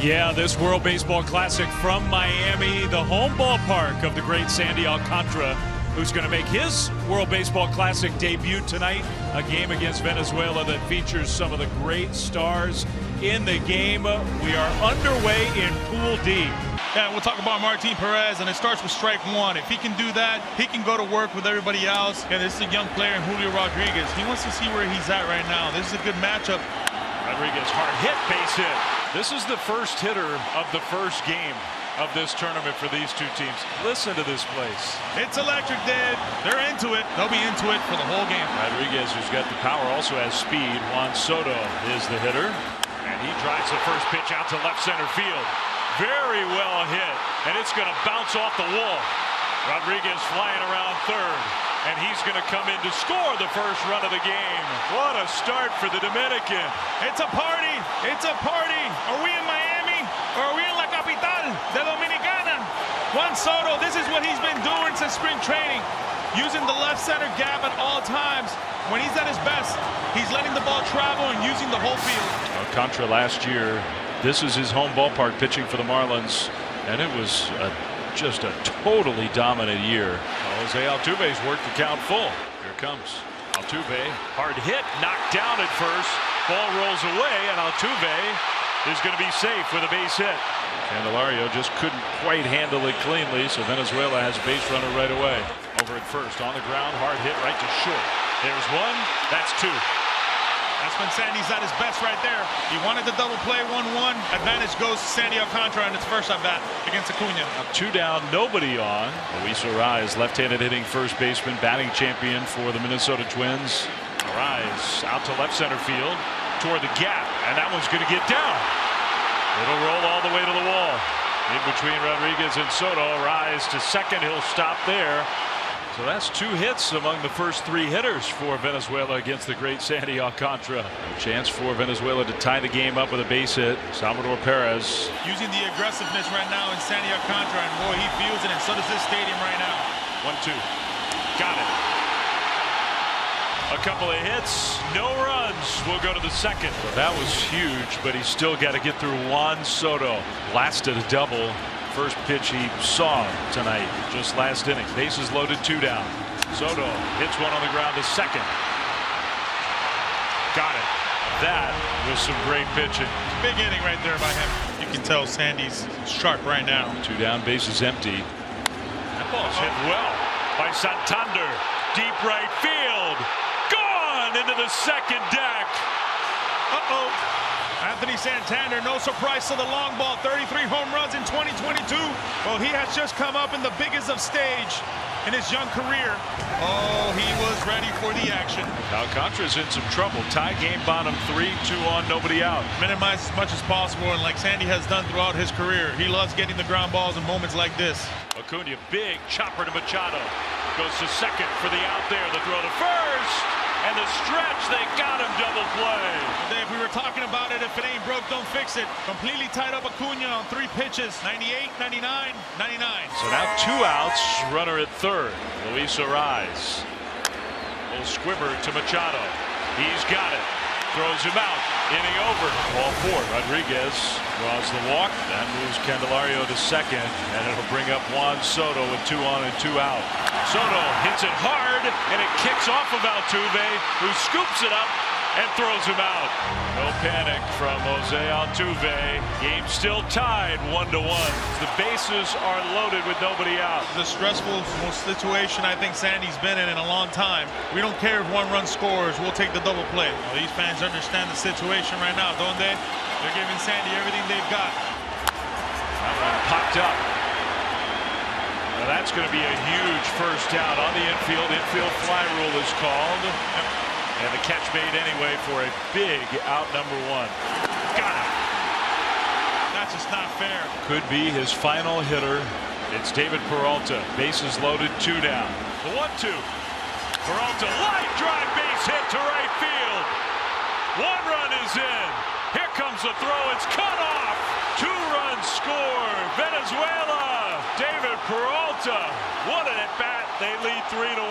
Yeah, this World Baseball Classic from Miami, the home ballpark of the great Sandy Alcantara, who's going to make his World Baseball Classic debut tonight. A game against Venezuela that features some of the great stars in the game. We are underway in Pool D. Yeah, we'll talk about Martin Perez, and it starts with strike one. If he can do that, he can go to work with everybody else. And this is a young player in Julio Rodriguez. He wants to see where he's at right now. This is a good matchup. Rodriguez, hard hit, base hit. This is the first hitter of the first game of this tournament for these two teams. Listen to this place. It's electric, Dave. They're into it. They'll be into it for the whole game. Rodriguez, who's got the power, also has speed. Juan Soto is the hitter. And he drives the first pitch out to left center field. Very well hit. And it's going to bounce off the wall. Rodriguez flying around third. And he's going to come in to score the first run of the game. What a start for the Dominican. It's a party. It's a party. Are we in Miami or are we in La Capital de Dominicana? Juan Soto, this is what he's been doing since spring training. Using the left center gap at all times. When he's at his best, he's letting the ball travel and using the whole field. Alcantara last year, this is his home ballpark pitching for the Marlins. And it was just a totally dominant year. Jose Altuve's worked the count full. Here comes Altuve. Hard hit, knocked down at first. Ball rolls away, and Altuve is going to be safe with a base hit. Candelario just couldn't quite handle it cleanly, so Venezuela has a base runner right away. Over at first, on the ground, hard hit right to short. There's one, that's two. That's when Sandy's at his best right there. He wanted the double play, 1-1. Advantage goes to Sandy Alcantara in its first at bat against Acuna. Now 2 down, nobody on. Luis Arraez, left-handed hitting first baseman, batting champion for the Minnesota Twins. Arraez out to left center field toward the gap, and that one's going to get down. It'll roll all the way to the wall. In between Rodriguez and Soto, Arraez to second. He'll stop there. So that's 2 hits among the first 3 hitters for Venezuela against the great Sandy Alcantara. A chance for Venezuela to tie the game up with a base hit. Salvador Perez. Using the aggressiveness right now in Sandy Alcantara, and boy, he feels it, and so does this stadium right now. 1-2. Got it. A couple of hits, no runs. We'll go to the second. Well, that was huge, but he's still got to get through Juan Soto. Blasted a double. First pitch he saw tonight, just last inning. Bases loaded, 2 down. Soto hits one on the ground to second. Got it. That was some great pitching. Big inning right there by him. You can tell Sandy's sharp right now. 2 down, bases empty. That ball's hit well by Santander. Deep right field. Gone into the second deck. Uh-oh. Anthony Santander, no surprise to the long ball, 33 home runs in 2022. Well, he has just come up in the biggest of stage in his young career. Oh, he was ready for the action. Alcantara's in some trouble. Tie game bottom 3, 2 on, nobody out. Minimize as much as possible, and like Sandy has done throughout his career, he loves getting the ground balls in moments like this. Acuna, big chopper to Machado. Goes to second for the out there. The throw to first. And the stretch, they got him double play. Dave, we were talking about it. If it ain't broke, don't fix it. Completely tied up Acuna on 3 pitches. 98, 99, 99. So now 2 outs. Runner at third. Luis Arraez. Little squibber to Machado. He's got it. Throws him out. Inning over. Ball 4. Rodriguez draws the walk. That moves Candelario to second. And it'll bring up Juan Soto with 2 on and 2 out. Soto hits it hard, and it kicks off of Altuve, who scoops it up and throws him out. No panic from Jose Altuve. Game still tied 1-1. The bases are loaded with nobody out. The stressful situation I think Sandy's been in a long time. We don't care if 1 run scores. We'll take the double play. Well, these fans understand the situation right now, don't they? They're giving Sandy everything they've got. That one popped up. Now that's going to be a huge first down on the infield. Infield fly rule is called. And the catch made anyway for a big out number 1. Got it. That's just not fair. Could be his final hitter. It's David Peralta. Bases loaded, 2 down. The 1-2. Peralta, line drive base hit to right field. 1 run is in. Here comes the throw. It's cut off. 2-run score. Venezuela. David Peralta. What an at-bat. They lead 3-1.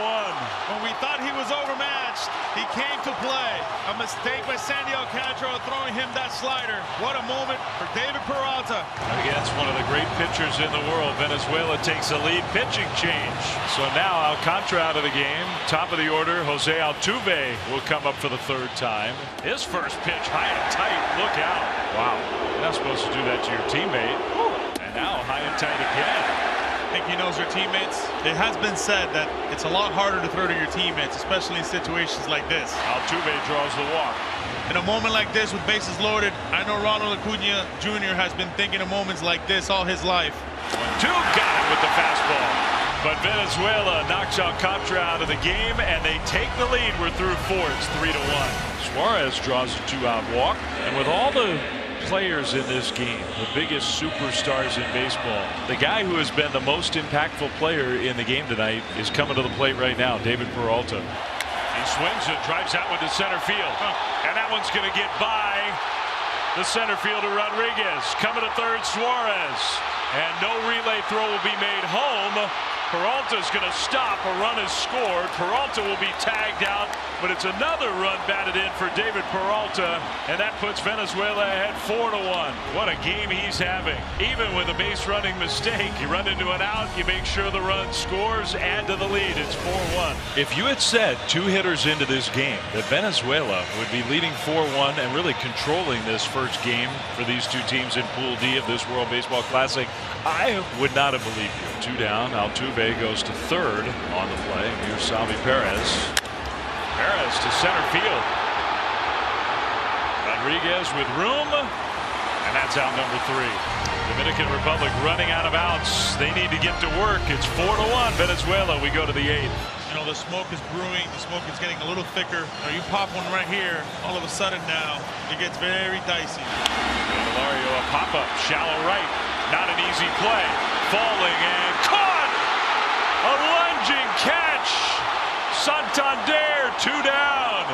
When we thought he was overmatched, he came to play. A mistake by Sandy Alcantara throwing him that slider. What a moment for David Peralta. Peralta. Against one of the great pitchers in the world, Venezuela takes a lead pitching change. So now Alcantara out of the game. Top of the order, Jose Altuve will come up for the third time. His first pitch, high and tight. Look out. Wow. You're not supposed to do that to your teammate. And now high and tight again. I think he knows your teammates. It has been said that it's a lot harder to throw to your teammates, especially in situations like this. Altuve draws the walk. In a moment like this with bases loaded, I know Ronald Acuna Jr. has been thinking of moments like this all his life. 1-2, got it with the fastball. But Venezuela knocks Alcantara out of the game, and they take the lead. We're through 4. It's 3-1. Suarez draws a 2-out walk. And with all the players in this game, the biggest superstars in baseball, the guy who has been the most impactful player in the game tonight is coming to the plate right now, David Peralta. He swings it, drives that one to center field. And that one's going to get by the center fielder Rodriguez. Coming to third, Suarez. And no relay throw will be made home. Peralta's going to stop. A run is scored. Peralta will be tagged out, but it's another run batted in for David Peralta, and that puts Venezuela ahead 4-1. What a game he's having. Even with a base running mistake, you run into an out, you make sure the run scores, add to the lead. It's 4-1. If you had said 2 hitters into this game that Venezuela would be leading 4-1 and really controlling this first game for these two teams in Pool D of this World Baseball Classic, I would not have believed you. 2 down. Altuve goes to third on the play. Here's Salvi Perez. Perez to center field. Rodriguez with room, and that's out number 3. Dominican Republic running out of outs. They need to get to work. It's 4-1 Venezuela. We go to the 8th. You know, the smoke is brewing. The smoke is getting a little thicker. You pop one right here, all of a sudden now it gets very dicey. Candelario, a pop-up, shallow right. Not an easy play. Falling and caught! A lunging catch! Santander, 2 down.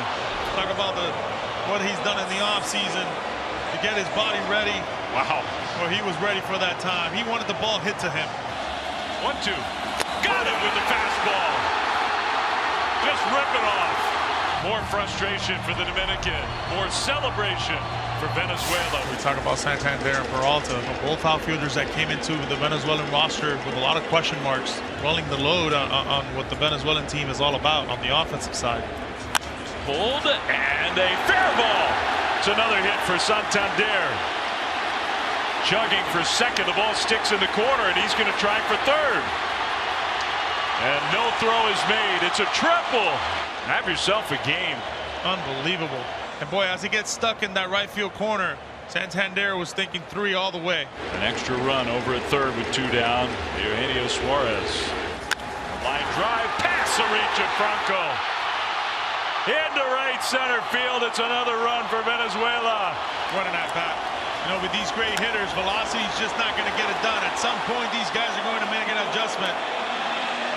Talk about what he's done in the offseason to get his body ready. Wow. Well, he was ready for that time. He wanted the ball hit to him. 1-2. Got it with the fastball. Just rip it off. More frustration for the Dominican. More celebration for Venezuela. We talk about Santander and Peralta, both outfielders that came into the Venezuelan roster with a lot of question marks, rolling the load on what the Venezuelan team is all about on the offensive side. Pulled and a fair ball. It's another hit for Santander. Chugging for second, the ball sticks in the corner, and he's going to try for third. And no throw is made. It's a triple. Have yourself a game. Unbelievable. And boy, as he gets stuck in that right field corner, Santander was thinking 3 all the way. An extra run over at third with 2 down. Eugenio Suarez. Line drive, pass a reach at Franco. Into right center field. It's another run for Venezuela. Running at bat. You know, with these great hitters, velocity is just not going to get it done. At some point, these guys are going to make an adjustment.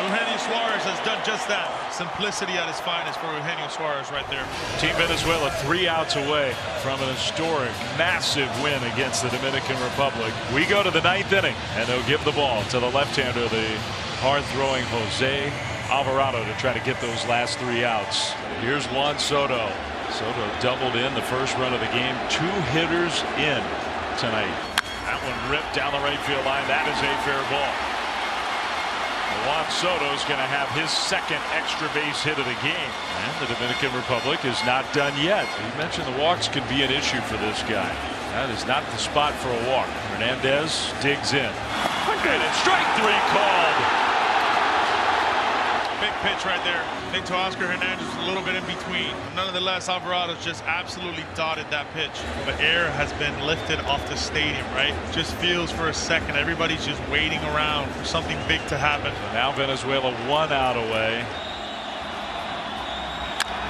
Eugenio Suarez has done just that. Simplicity at his finest for Eugenio Suarez right there. Team Venezuela 3 outs away from an historic, massive win against the Dominican Republic. We go to the 9th inning, and they'll give the ball to the left-hander, the hard-throwing Jose Alvarado, to try to get those last 3 outs. Here's Juan Soto. Soto doubled in the first run of the game. 2 hitters in tonight. That one ripped down the right field line. That is a fair ball. Juan Soto's going to have his second extra base hit of the game. And the Dominican Republic is not done yet. You mentioned the walks can be an issue for this guy. That is not the spot for a walk. Hernandez digs in. And it's strike 3 called. Big pitch right there. I think to Oscar Hernandez was a little bit in between. Nonetheless, Alvarado's just absolutely dotted that pitch. The air has been lifted off the stadium, right? Just feels for a second. Everybody's just waiting around for something big to happen. Now Venezuela 1 out away.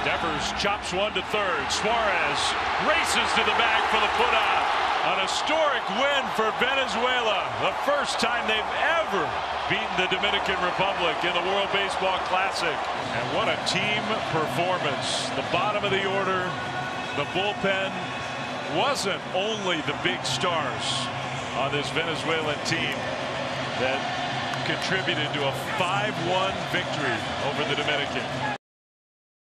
Devers chops one to third. Suarez races to the bag for the putout. An historic win for Venezuela. The first time they've ever beaten the Dominican Republic in the World Baseball Classic. And what a team performance. The bottom of the order, the bullpen, wasn't only the big stars on this Venezuelan team that contributed to a 5-1 victory over the Dominican.